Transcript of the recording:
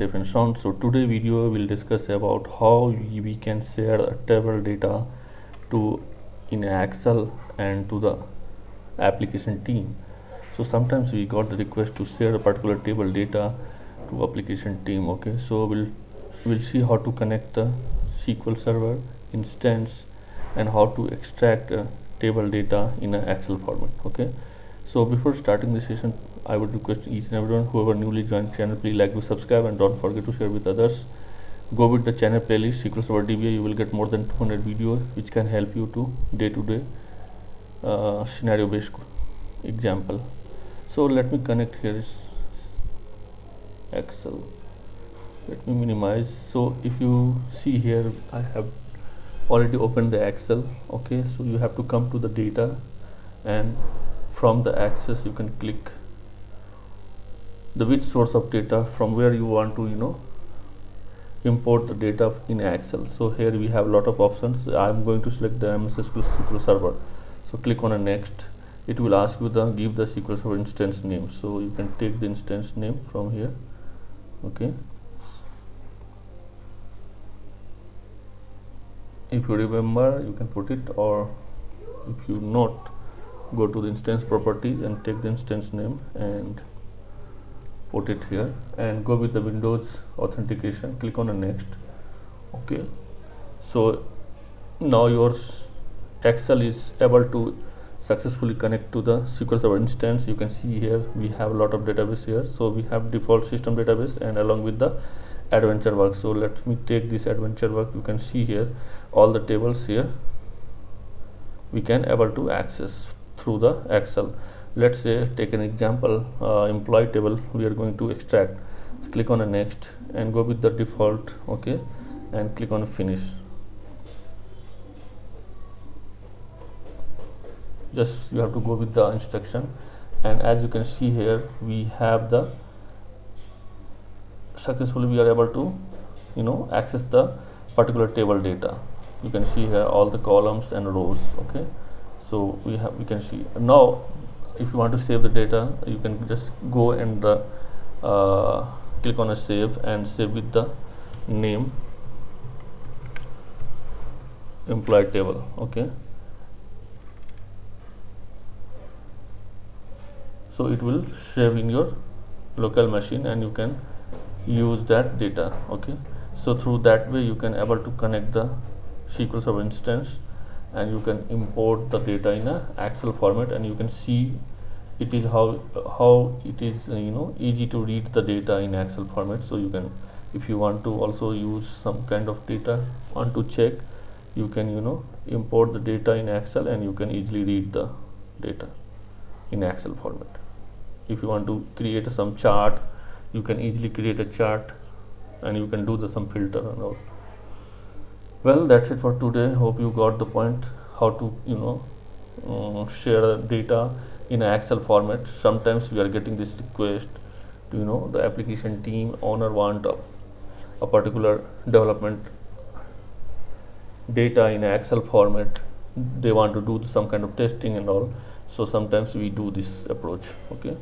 Safe and sound. So today video will discuss about how we can share a table data to in Excel and to the application team. So sometimes we got the request to share a particular table data to application team. Okay, so we'll see how to connect the SQL server instance and how to extract table data in an Excel format. Okay, so before starting the session, I would request each and everyone whoever newly joined channel, please like to subscribe and don't forget to share with others. Go with the channel playlist SQL Server DBA. You will get more than 200 videos which can help you to day-to-day scenario based example. So let me connect here is Excel. Let me minimize. So if you see here, I have already opened the Excel. Okay, so you have to come to the data, and from the access you can click the which source of data from where you want to import the data in Excel. So here we have a lot of options. I'm going to select the MS SQL Server. So click on a next. It will ask you the give the SQL Server instance name. So you can take the instance name from here. Okay. If you remember, you can put it, or if you not, go to the instance properties and take the instance name and put it here, and go with the Windows authentication. Click on the next. Okay, so now your Excel is able to successfully connect to the SQL Server instance. You can see here we have a lot of database here. So we have default system database and along with the adventure work. So let me take this adventure work. You can see here all the tables here we can able to access through the Excel. Let's say take an example, employee table we are going to extract. So click on the next and go with the default. Okay, and click on finish. Just you have to go with the instruction, and as you can see here we have the successfully we are able to access the particular table data. You can see here all the columns and rows. Okay, so we can see now. If you want to save the data, you can just go and click on a save and save with the name employee table. Okay, so it will save in your local machine and you can use that data. Okay, so through that way you can able to connect the SQL Server instance and you can import the data in a Excel format, and you can see it is how it is easy to read the data in Excel format. So you can, if you want to also use some kind of data, want to check, you can import the data in Excel and you can easily read the data in Excel format. If you want to create some chart, you can easily create a chart and you can do some filter and all. Well, that's it for today. Hope you got the point how to share data in an Excel format. Sometimes we are getting this request to the application team owner want a particular development data in an Excel format. They want to do some kind of testing and all. So sometimes we do this approach. Okay.